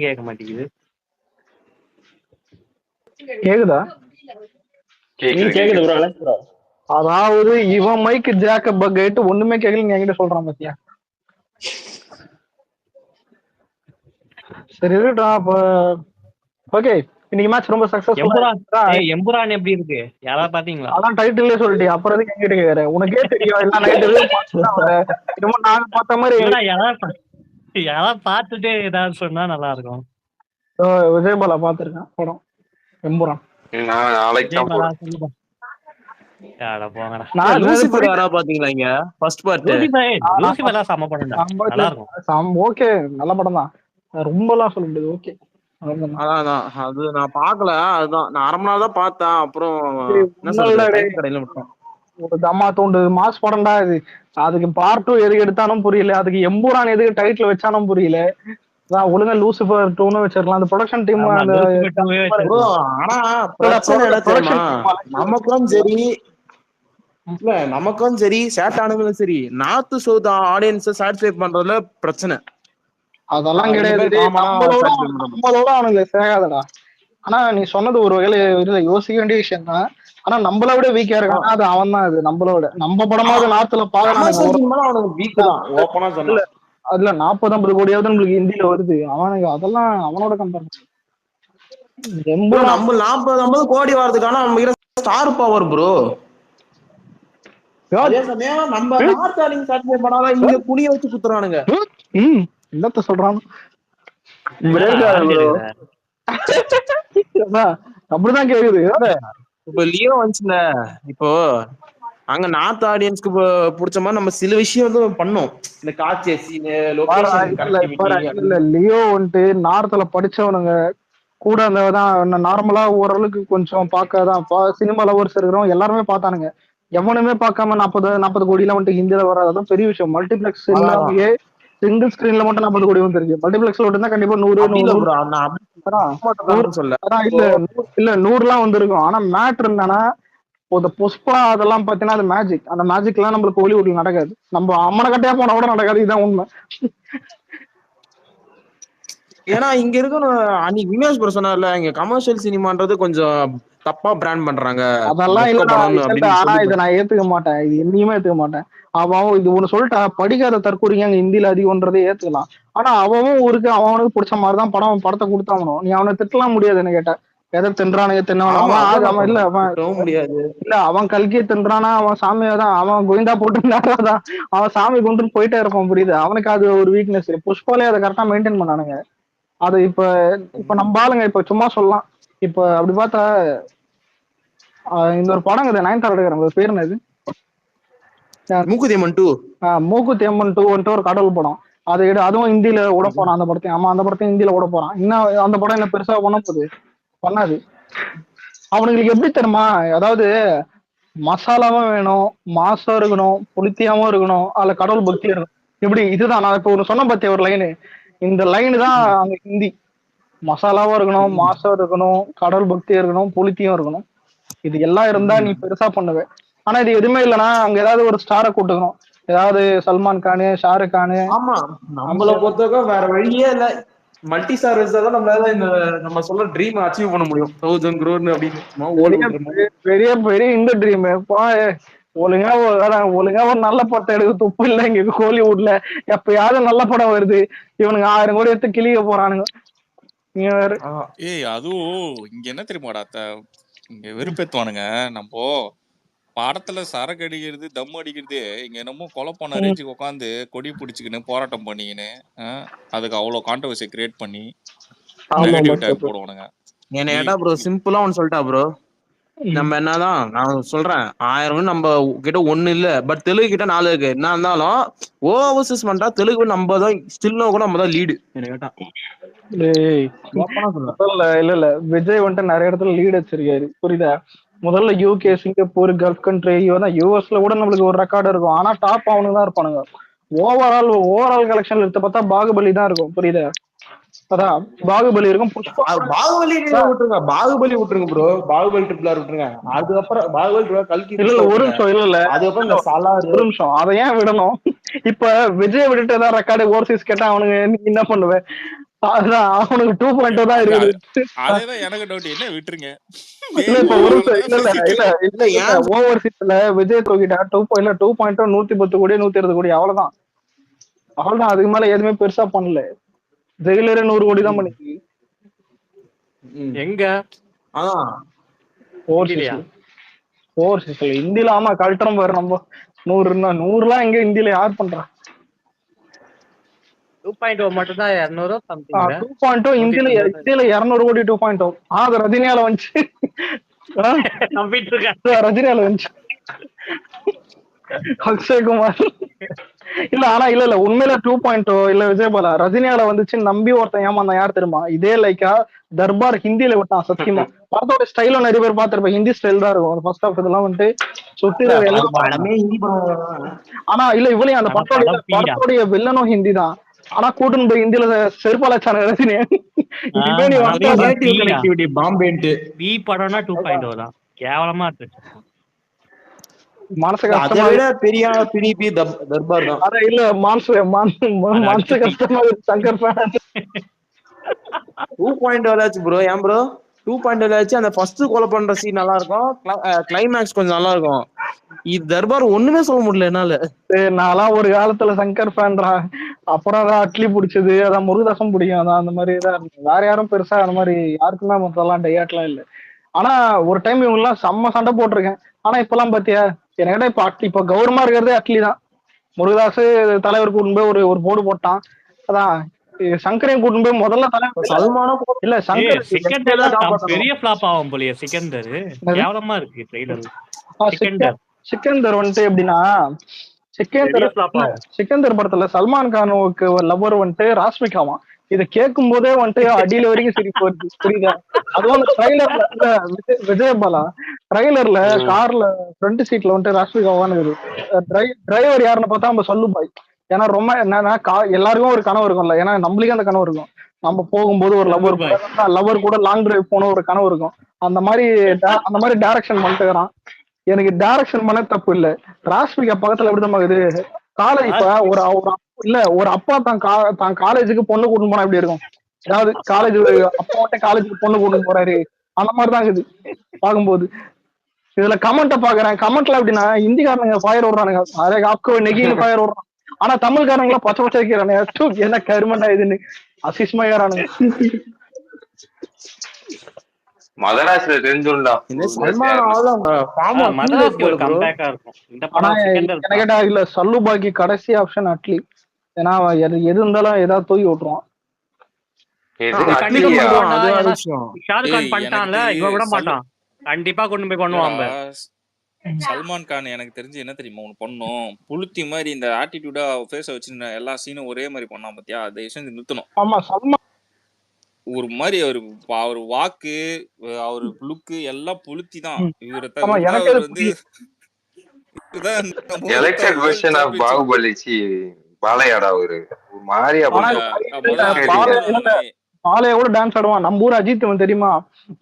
கேட்க மாட்டேங்குது. கேக்குதா? கேக்குது ப்ரோ. அதாவது இவன் மைக்கு ஜாக்கப் பக் ஆயிட்டு ஒண்ணுமே கேட்கலன்னு என்கிட்ட சொல்றான் பாத்தியா? சரி இருக்கட்டும். அப்ப ஓகே இன்னைக்கு மேட்ச் ரொம்ப சக்சஸ்ஃபுல்லா எம்புரான் எப்படி இருக்கு யாராவது பாத்தீங்களா? அதான் டைட்டிலே சொல்லிட்டே, அப்புறம் எதுக்கு எங்கிட்ட கேக்குற? உனக்கே தெரியும் எல்லாம் நைட் எதுவும் பார்த்துட்டாங்க. இன்னமும் நாங்க பார்த்த மாதிரி யாராவது பார்த்துட்டு ஏதாவது சொன்னா நல்லா இருக்கும். விஜயபாலா பார்த்திருக்கேன் படம் எம்புரான். நான் நாளைக்கு தான் போறேன். நான் லூசிஃபர் யாராவது பாத்தீங்களா இங்க ஃபர்ஸ்ட் பார்ட்? லூசிஃபர் செம படம்டா, நல்லா இருக்கும். ஓகே, நல்ல படம் தான், ரொம்பலாம் சொல்ல முடியாது. ஓகே, அதான் அது நான் பாக்கல. அதுதான் நான் 1/2 மணி நேரம் தான் பார்த்தேன். அப்புறம் என்ன சொல்றது, time கடையில விட்டேன். ஒரு தம்மா தோண்டு மாஸ் படம்டா இது. அதுக்கு பார்ட் 2 எதுக்கு எடுத்தாலும் புரியல, அதுக்கு எம்புரான் எதுக்கு டைட்டில் வச்சாலும் புரியல. ஒழுங்கா லூசிஃபர் 2ன்னு வச்சிருக்கலாம். அந்த ப்ரொடக்ஷன் டீம் bro, ஆனா பிரச்சனை என்ன தெரியுமா, நமக்கும் சரி இல்ல நமக்கும் சரி சேட்டானுங்களும் சரி நார்த் சவுத் ஆடியன்ஸை சாட்டிஸ்ஃபை பண்றதுல பிரச்சனை. அதெல்லாம் கிடையாது, நம்மளோட அவனுக்கு சேகாதடா. ஆனா நீ சொன்னது ஒரு வகையில இதுல யோசிக்க வேண்டிய விஷயம் தான். ஆனா நம்மள விட வீக்கா இருக்கான், அது அவன் தான். அது நம்மளோட நம்ம படமாவது நார்த்ல பாக்கலாம். அதுல 40-50 கோடியாவது நம்மளுக்கு ஹிந்தில வருது. அவனுக்கு அதெல்லாம் அவனோட கம்பேர். நம்ம 40-50 கோடி வரதுக்கான நம்ம ஸ்டார் பவர் ப்ரோ. அதே சமயம் நம்ம நார்த் ஆடியன்ஸ் சாட்டிஸ்ஃபை பண்ணாத இங்க புளிய வச்சு குத்துறானுங்க. என்னத்த சொல்றான் அப்படிதான் கேக்குது. இப்ப லியோ வந்துச்சுல, இப்போ அங்க நார்த் ஆடியன்ஸ்க்கு பிடிச்ச மாதிரி நம்ம சில விஷயம் வந்து பண்ணோம். இந்த காட்சி லியோ வந்துட்டு நார்த்ல படிச்சவனுங்க கூட அந்த நார்மலா ஓரளவுக்கு கொஞ்சம் பார்க்காதான் சினிமா லவர்ஸ் இருக்கிறவங்க எல்லாருமே பார்த்தானுங்க. எவனுமே பார்க்காம 40 கோடிலாம் வந்துட்டு ஹிந்தியில வராதான் பெரிய விஷயம். மல்டிபிளெக்ஸ் இல்லாமயே சிங்கிள் ஸ்கிரீன்ல மட்டும் 40 கோடி வந்துருக்கு. மல்டிபிளெக்ஸ்ல மட்டும் கண்டிப்பா 100 வந்திருக்கும். ஆனா மேட்ரு என்னன்னா, புஷ்பா அதெல்லாம் பாத்தீங்கன்னா அது மேஜிக். அந்த மேஜிக் எல்லாம் நம்மளுக்கு ஹாலிவுட்ல நடக்காது. நம்ம அம்மனை கட்டையா போனா கூட நடக்காது. இதுதான் உண்மை. ஏன்னா இங்க இருக்கணும். அன்னைக்கு வினோஸ் ப்ரோ சொன்னார்ல, இங்க கமர்ஷியல் சினிமான்றது கொஞ்சம் தப்பா பிராண்ட் பண்றாங்க. அதெல்லாம் இல்ல. ஆனா இதை நான் ஏத்துக்க மாட்டேன், இது என்னையுமே ஏத்துக்க மாட்டேன். அவன் இது ஒண்ணு சொல்லிட்டா, படிக்காத தற்கொலைங்க அங்க ஹிந்தியில அதிகம்ன்றதை ஏத்துக்கலாம். ஆனா அவனும் ஊருக்கு அவனுக்கு பிடிச்ச மாதிரிதான் படத்தை கொடுத்தாகணும். நீ அவனை திட்டலாம் முடியாதுன்னு கேட்ட. எதை தின்றானுங்க தின்னவன் இல்ல. அவன் கல்கியை தின்றானா, அவன் சாமியாதான், அவன் கோவிந்தா போட்டுருந்தாதான் அவன் சாமி கொண்டு போயிட்டே இருப்பான். புரியுது? அவனுக்கு அது ஒரு வீக்னஸ். புஷ்பாலே அதை கரெக்டா மெயின்டைன் பண்ணானுங்க. அது இப்ப நம்ம ஆளுங்க இப்ப சும்மா சொல்லலாம். இப்ப அப்படி பார்த்தா இந்த ஒரு படம் நயன்தாரா எடுக்கிற பேர் என்னது, மூக்குத்தி அம்மன் 2. மூக்குத்தி அம்மன் 2 வந்துட்டு ஒரு கடவுள் படம். அதை அதுவும் ஹிந்தியில ஓட போறான். அந்த படத்தையும் அந்த படத்தையும் ஹிந்தியில ஓட போறான். இன்னும் அந்த படம் என்ன பெருசா பண்ணாது. அவனுங்களுக்கு எப்படி தெரியுமா, அதாவது மசாலாவும் வேணும், மாசம் இருக்கணும், புளித்தியாவும் இருக்கணும், அதுல கடவுள் பக்தி இருக்கணும். இப்படி இதுதான் நான் இப்ப ஒரு சொன்ன பத்திய ஒரு லைனு. இந்த லைனு தான் அங்க ஹிந்தி. மசாலாவும் இருக்கணும், மாசம் இருக்கணும், கடவுள் பக்தி இருக்கணும், புளித்தியும் இருக்கணும். இது எல்லாம் இருந்தா நீ பெருசா பண்ணுவ. ஆனா இது எதுவுமே இல்லைன்னா அங்க ஏதாவது ஒரு ஸ்டாரை கூட்டுக்கணும். ஏதாவது சல்மான் கானு, ஷாருக் கானு. ஆமா, நம்மள பொறுத்தவரைக்கும் வேற வழியே இல்ல. மல்டி ஸ்டார் தான் நம்மளால இந்த நம்ம சொல்ல ட்ரீம் அச்சீவ் பண்ண முடியும். 1000 crore அப்படின்னு பெரிய பெரிய இந்த ட்ரீம். ஒழுங்கா ஒரு நல்ல படம் எடுக்க துப்பு இல்லை இங்க ஹாலிவுட்ல. எப்பயாவது நல்ல படம் வருது, இவனுங்க 1000 கோடி எடுத்து கிளிக்க போறானுங்க. அதுவும் இங்க என்ன தெரியுமாடா, இங்க வெறுப்பேத்துவானுங்க. நம்ம படத்துல சரக்கு அடிக்கிறது, தம் அடிக்கிறது, இங்க என்னமோ கொலை பண்ண ரேஞ்சுக்கு உட்காந்து கொடி பிடிச்சிக்கின்னு போராட்டம் பண்ணிக்கின்னு அதுக்கு அவ்வளவு கான்ட்ரவர்சி கிரியேட் பண்ணி நெகட்டிவ் டேக் போடுவானுங்க. என்ன ஏடா ப்ரோ, சிம்பிளா ஒன்னு சொல்லிட்டா ப்ரோ, நம்ம என்னதான் நான் சொல்றேன், 1000 நம்ம கிட்ட 1 இல்ல, பட் தெலுங்கு கிட்ட 4 இருக்கு. என்ன இருந்தாலும் ஓவர்சஸ் பண்றா தெலுங்கு நம்ம தான் ஸ்டில் கூட நம்ம தான் லீடு. என்ன கேட்டா இல்ல விஜய் வந்துட்டு நிறைய இடத்துல லீடு வச்சிருக்காரு. புரியுதா? முதல்ல யூகே, சிங்கப்பூர், கல்ஃப் கண்ட்ரி, யூஎஸ்ல கூட நம்மளுக்கு ஒரு ரெக்கார்டு இருக்கும். ஆனா டாப் அவனுக்கு தான் இருப்பானுங்க. ஓவரால் கலெக்ஷன்ல எடுத்து பார்த்தா பாகுபலி தான் இருக்கும். புரியுதா? அதான் பாகுபலி இருக்கும். பாகுபலி விட்டுருங்க ப்ரோ, பாகுபலி ட்ரிபிள் ஆர் விட்டுருங்க. அதுக்கப்புறம் பாகுபலி கல்கி ஒரு நிமிஷம் இல்ல அதுக்கப்புறம் இந்த சலார் ஒரு நிமிஷம் அதை ஏன் விடணும்? இப்ப விஜய் விட்டுட்டு ஏதாவது ரெக்கார்டு ஓவர்சீஸ் கேட்டா அவனுங்க என்ன பண்ணுவேன்? அதான் அவனுக்கு 2.2 தான் இருக்குது. அதேதான் எனக்கு டவுட், என்ன விட்டுருங்க. ஓவர்சீஸ்ல விஜய் தூக்கிட்டா 2.2 110 கோடி 120 கோடி அவ்வளவுதான். அதுக்கு மேல எதுவுமே பெருசா பண்ணல. ஜெயிலரே 100 கோடி தான் பண்ணிச்சு. எங்க அதான் ஓவர்சீஸ்ல ஹிந்தில ஆமா கழட்டுறோம் பாரு நம்ம 100 எங்க ஹிந்தில யார் பண்றா 2.0 மட்டும் தான் 200 சம்திங் 2.0 ஹிந்தில 200 கோடி 2.0 அது ரஜினியால வந்துச்சு நம்பிட்டு இருக்காங்க ரஜினியால வந்துச்சு அக்ஷய்குமார் இல்ல ஆனா இல்ல உண்மையில 2.0 இல்ல விஜயபாலா ரஜினியால வந்துச்சுன்னு நம்பி ஒருத்தன் ஏமாந்தான் யார் தெரியுமா இதே லைக்கா தர்பார் ஹிந்தியில விட்டான் சத்தியமா படத்தோட ஸ்டைலும் நிறைய பேர் பாத்திருப்பேன் ஹிந்தி ஸ்டைல் தான் இருக்கும் ஃபர்ஸ்ட் ஆஃப் இதெல்லாம் வந்துட்டு சுத்திர எல்லாம் படமே ஹிந்தி படம். ஆனா இல்ல இவளையும் அந்த படத்தோடைய வில்லனும் ஹிந்தி தான் ஆனா கூட்டுன்னு போய் ஹிந்தியில செருப்பாலாச்சான ரஜினி கனெக்டிவிட்டி பாம்பேன்ட்டு பி படம்னா 2.0 தான் கேவலமா இருக்கு மனசு அதை கஷ்டமா விட பெரிய தர்பார் தான். அத இல்ல மனசு கஷ்டமா சங்கர் ஃபேன் 2.0 ஆச்சு ப்ரோ. ஏன் ப்ரோ 2.0 ஆச்சு? அந்த ஃபர்ஸ்ட் கொலை பண்ற சீன் நல்லா இருக்கும், கிளைமேக்ஸ் கொஞ்சம் நல்லா இருக்கும். இது தர்பார் ஒண்ணுமே சொல்ல முடியல என்னால. நான்லாம் ஒரு காலத்துல சங்கர் ஃபேன்டா. அப்புறம் அதான் அட்லி பிடிச்சது, அதான் முருகதாசம் பிடிக்கும், அதான் அந்த மாதிரி தான். வேற யாரும் பெருசா அந்த மாதிரி யாருக்குமே மொத்தம்லாம் டையாட்லாம் இல்லை. ஆனா ஒரு டைம் இவங்க எல்லாம் செம்ம சண்டை போட்டிருக்கேன். ஆனா இப்பெல்லாம் பாத்தியா என்கிட்ட இப்ப கௌரவமா இருக்கிறதே அட்லி தான். முருகதாஸ் தலைவர் கூட்டு போய் ஒரு போர்டு போட்டான். அதான் சங்கரையும் கூட்டு போய் முதல்ல தலைவர் சல்மானும் இல்ல சங்கர் பெரிய ஃபிளாப் ஆகும் போலியே. சிக்கந்தர் கேவலமா இருக்கு ட்ரெய்லர். சிக்கந்தர் வந்துட்டு எப்படின்னா சிக்கந்தர் படத்துல சல்மான் கானுக்கு லவர் வந்துட்டு ராஷ்மிகாவான். இத கேட்கும் போதே வந்துட்டு அடியில வரைக்கும் சிரிப்பு வருது, புரியுதா? அதுவும் ட்ரைலர்ல விஜயபாலா ட்ரைலர்ல கார்ல ஃப்ரண்ட் சீட்ல வந்துட்டு ராஷ்மிகாவான்னு டிரைவர் யாருன்னு பார்த்தா நம்ம சொல்லு பாய். ஏன்னா ரொம்ப என்னன்னா எல்லாருக்கும் ஒரு கனவு இருக்கும்ல, ஏன்னா நம்மளுக்கே அந்த கனவு இருக்கும். நம்ம போகும்போது ஒரு லவர் கூட லாங் டிரைவ் போன ஒரு கனவு இருக்கும். அந்த மாதிரி டைரக்ஷன் பண்ணிட்டுறான். எனக்கு டைரக்ஷன் பண்ண தப்பு இல்ல, ராஷ்மிகா பக்கத்துல எப்படிதான் இருக்குது காலேஜ். இப்ப ஒரு அப்பா தான் காலேஜுக்கு பொண்ணு கூட்டிட்டு போனா எப்படி இருக்கும்? அதாவது காலேஜ் அப்பா காலேஜுக்கு பொண்ணு கூட்டிட்டு போறாரு, அந்த மாதிரிதான் இருக்குது பார்க்கும்போது. இதுல கமெண்ட்டை பாக்குறேன், கமெண்ட்ல எப்படின்னா ஹிந்திக்காரனுங்க ஃபயர் விடுறானுங்க, அதே ஆப்கோ நெகின்னு ஃபயர் விடுறான். ஆனா தமிழ்காரங்களா பச்சை பச்சை வைக்கிறானுங்க, என்ன கருமண்டா இதுன்னு அசிஸ்மா ஏறானுங்க. மதராஸ்ல தெரிஞ்சுண்டா கேட்டா இல்ல சல்லு பாக்கி கடைசி ஆப்ஷன் அட்லி. ஏன்னா எது இருந்தாலும் ஏதாவது தூக்கி விட்டுருவான். கண்டிப்பா கொண்டு போய் பண்ணுவாங்க. சல்மான் கான் எனக்கு தெரிஞ்சு என்ன தெரியுமா ஒண்ணு பண்ணும், புளுத்தி மாதிரி இந்த ஆட்டிடியூடா ஃபேஸ வச்சு எல்லா சீனும் ஒரே மாதிரி பண்ணா பாத்தியா, அதை நிறுத்தணும். ஆமா சல்மான் ஒரு மாதிரி அவர் வாக்கு அவரு லுக்கு எல்லாம் புளுத்தி தான். இவரை வந்து எலெக்டட் வெர்ஷன் ஆஃப் பாகுபலி பாலையாடா ஒரு மாதிரியா பாலைய கூட டான்ஸ் ஆடுவான். நம்ம ஊர் அஜித் தெரியுமா,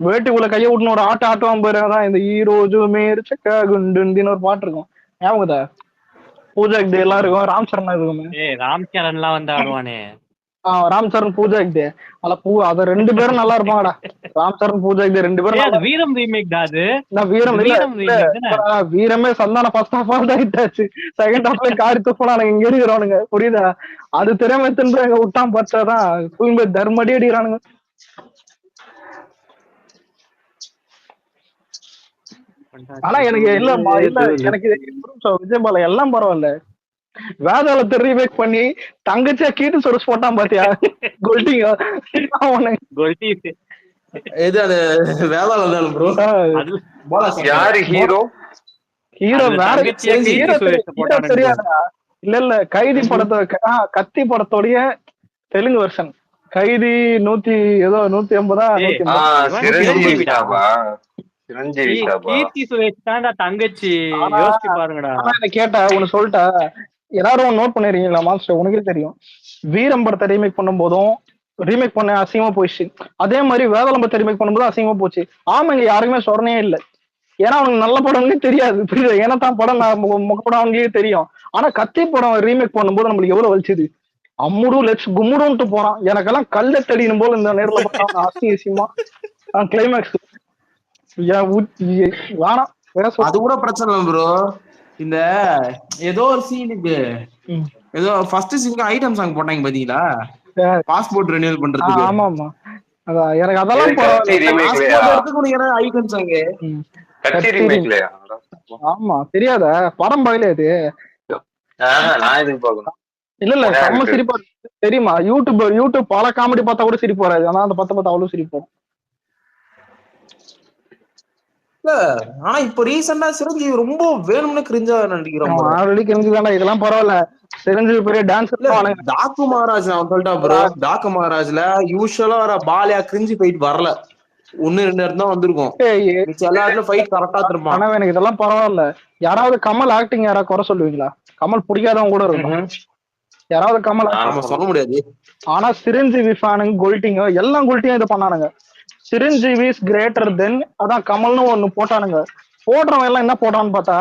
வேட்டுக்குள்ள கைய விட்டுன்னு ஒரு ஆட்டுவான் போயிருதான். இந்த ஈரோஜு மேற்சக்க குண்டுன்னு ஒரு பாட்டு இருக்கும், ஞாபகதா? பூஜா டே எல்லாம் இருக்கும், ராம் சரண் இருக்குமே, ராம் சரண் எல்லாம் வந்து ஆடுவானே. ராம் சரண் பூஜா டே அத ரெண்டு பேரும் நல்லா இருப்பாங்கடா. ராம் சரண் பூஜா டே ரெண்டு பேரும். வீரம் ரீமேக் தான் அது. வீரமே சந்தான ஃபர்ஸ்ட் ஆஃப் ஆல் தான் ஹிட் ஆச்சு, செகண்ட் ஆஃப்ல காரி துப்புனானுங்க இங்க இருக்கிறவனுங்க, புரியுதா? அது திறமை தின்றாங்க விட்டான் பார்த்தாதான் தூங்கி தர்மடி அடிக்கிறானுங்க. ஆனா எனக்கு எனக்கு விஜயபாலா எல்லாம் பரவாயில்ல. வேதாளத்தை ரீமேக் பண்ணி தங்கச்சியா கீட்டு சொரஸ் போட்டான் பாத்தியா, கோல்டிங்க எது அது வேதாளம் ப்ரோ? யாரு ஹீரோ? ஹீரோ வேற தெரியாதா? இல்ல கைதி படத்தோட கத்தி படத்தோடைய தெலுங்கு வெர்ஷன் கைதி 150 தங்கச்சி. யோசிச்சு பாருங்கடா. கேட்டா உனக்கு சொல்லிட்டா எல்லாரும் நோட் பண்ணிருக்கீங்களா மாஸ்டர்? உனக்கே தெரியும், வீரம் படத்தை ரீமேக் பண்ணும் போதும் ரீமேக் பண்ண அசிங்கமா போயிடுச்சு. அதே மாதிரி வேதாளம் படத்தை ரீமேக் பண்ணும்போது அசிங்கமா போச்சு. ஆமா, இங்க யாருக்குமே சொரணையே இல்லை. ஏன்னா அவனுக்கு நல்ல படம்னே தெரியாது, புரியுது? ஏன்னா தான் படம் முகப்படம் அவங்களே தெரியும். ஆனா கத்தி படம் ரீமேக் பண்ணும்போது நம்மளுக்கு எவ்வளவு வலிச்சுது. அம்முடு லெட்ஸ் கும்முடுன்ட்டு போறான். எனக்கெல்லாம் கல்ல தடினும் போல இந்த நேரில் அசிங்கமா கிளைமேக்ஸ் வேணாம். அது கூட பிரச்சனை இல்லை ப்ரோ. இந்த ஏதோ ஒரு சீனுக்கு ஏதோ ஃபர்ஸ்ட் சீனுக்கு ஐட்டம் சாங் போட்டாங்க பாத்தீங்களா, பாஸ்போர்ட் ரெனியூவல் பண்றதுக்கு. ஆமா ஆமா, அதான் எனக்கு அதெல்லாம் இது கட்சி பரவாயில்ல. ரீமேக்லயா? பாஸ்போர்ட் எடுத்து குடிக்கிற ஐகன் சாங். ம். கட்சி கட்சி ரீமேக்லயா? ஆமா தெரியாத படம் பகலே அது. நான் எதிர்பார்க்கணும். இல்ல உடனே செம்ம இருக்கு. சிரிப்பா இருக்கு. தெரியுமா? யூடியூப் பல காமெடி பார்த்தா கூட சிரிப்பு வராது. ஆனா அந்த பார்த்தா அவ்வளவு சிரிப்பு வரும். இல்ல ஆனா இப்ப ரீசெண்டா சிரஞ்சீவி ரொம்ப வேணும்னு கிரிஞ்சா நடிக்கிறான் அவன் பாரு. ஆல்ரெடி தெரிஞ்சுதானே இதெல்லாம் பரவாயில்ல. சிரஞ்சீவி பெரிய இல்ல டான்ஸர். டாக்கு மகாராஜ் அவன் சொல்லிட்டா ப்ரோ. டாக்கு மகாராஜ்ல யூஸ்வலா வர பாலியா கிரிஞ்சு ஃபைட் வரல. 1-2 இடத்துல தான் வந்திருக்கும். மிச்ச எல்லா இடத்துல ஃபைட் கரெக்டா இருப்பான். ஆனா எனக்கு இதெல்லாம் பரவாயில்ல. யாராவது கமல் ஆக்டிங் யாராவது குறை சொல்லுவீங்களா? கமல் பிடிக்காதவங்க கூட இருக்கும். யாராவது கமல் ஆமா சொல்ல முடியாது. ஆனா சிரஞ்சீவி ஃபேனுங்க கோல்டிங்க எல்லாம் கோல்ட்டியும் இதை பண்ணானுங்க. சிரஞ்சீவி இஸ் கிரேட்டர் தென் அதான் கமல்னு ஒண்ணு போட்டானுங்க. போடுறவன் எல்லாம் என்ன போட்டான்னு பார்த்தா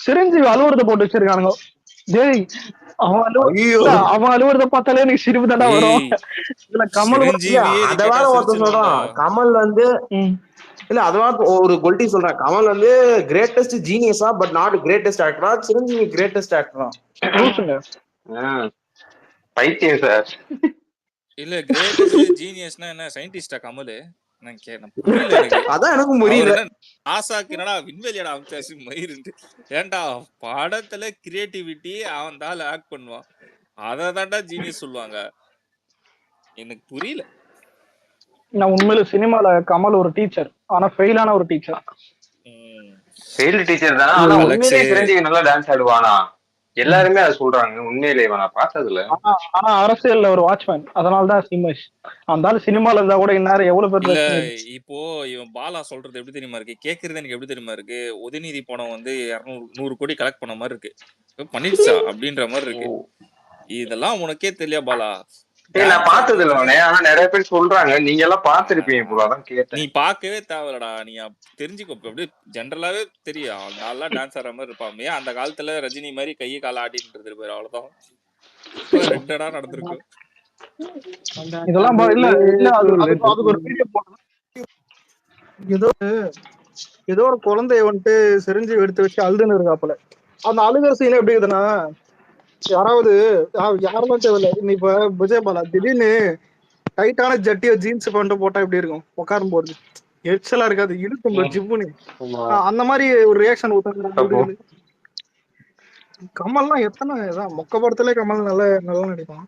சிரஞ்சீவி அலுவலகத்தை போட்டு வச்சிருக்கானுங்க. டேய் அவன் அலுவலகத்தை பார்த்தாலே எனக்கு சிரிப்பு தாண்டா வரும். இதுல கமல் அத வேற ஒருத்தர் சொல்றான் கமல் வந்து இல்ல அதெல்லாம் ஒரு கொல்ட்டி சொல்றேன். கமல் வந்து கிரேட்டஸ்ட் ஜீனியஸா பட் நாட் கிரேட்டஸ்ட் ஆக்டரா. சிரஞ்சீவி கிரேட்டஸ்ட் ஆக்டரா? பைத்தியம் சார். இல்ல கிரேட்டஸ்ட் ஜீனியஸ்னா என்ன சயின்டிஸ்டா கமல்? நான் புரியல எனக்கு. அதான் எனக்கும் புரியல. ஆசாக்கு என்னடா விண்வெளியடா அமிச்சாச்சு மயிருந்து. ஏன்டா படத்துல கிரியேட்டிவிட்டி அவன் தால ஆக்ட் பண்ணுவான். அதை தாண்டா ஜீனியஸ் சொல்லுவாங்க. எனக்கு புரியல. நான் உண்மையில சினிமால கமல் ஒரு டீச்சர். ஆனா ஃபெயிலான ஒரு டீச்சர். ஃபெயில்டு டீச்சர் தான். ஆனா உண்மையிலேயே சிரஞ்சீவி நல்லா டான்ஸ் ஆடுவானா? எல்லாருமே அதை சொல்றாங்க. உண்மையிலேயே நான் பார்த்ததுல. ஆனா அரசியல்ல ஒரு வாட்ச்மேன். அதனாலதான் சிமேஷ் அந்த சினிமால இருந்தா கூட இந்நேரம் எவ்வளவு பேர். இப்போ இவன் பாலா சொல்றது எப்படி தெரியுமா இருக்கு? கேக்குறது எனக்கு எப்படி தெரியுமா இருக்கு? உதயநிதி பணம் வந்து 200 கோடி கலெக்ட் பண்ண மாதிரி இருக்கு. பண்ணிடுச்சா அப்படின்ற மாதிரி இருக்கு. இதெல்லாம் உனக்கே தெரியல பாலா? நான் பார்த்தது இல்ல. ஆனா நிறைய பேர் சொல்றாங்க. நீங்க எல்லாம் பார்த்திருப்பீங்க போல. அதான் கேட்டேன். நீ பார்க்கவே தேவையில்லடா. நீ தெரிஞ்சுக்கோ. அப்படியே ஜென்ரலாவே தெரியும். நல்லா டான்ஸ் ஆடுற மாதிரி இருப்பாங்க. அந்த காலத்துல ரஜினி மாதிரி கையை கால ஆடிட்டு இருப்பாரு. அவ்வளவுதான். ரெண்டடா நடந்திருக்கு. இதெல்லாம் இல்ல இல்ல அதுக்கு ஒரு வீடியோ போட்டோம். ஏதோ ஒரு குழந்தைய வந்துட்டு சிரஞ்சீவி எடுத்து வச்சு அழுதுன்னு இருக்காப்புல. அந்த அழுகிற சீன் எப்படி இருக்குதுன்னா யாராவது யாரெல்லாம் தேவையில்ல. இப்ப விஜயபாலா திடீர்னு டைட்டான ஜட்டியோ ஜீன்ஸ் பண்ணிட்டு போட்டா எப்படி இருக்கும்? உட்காரும் போது எரிச்சலா இருக்காது, இழுக்கும் ஜிப்புன்னு. அந்த மாதிரி ஒரு ரியாக்ஷன் ஊத்துறாங்க. கமல்லாம் எத்தனை மொக்க படத்துல கமல் நல்லா நல்லா நடிப்பான்.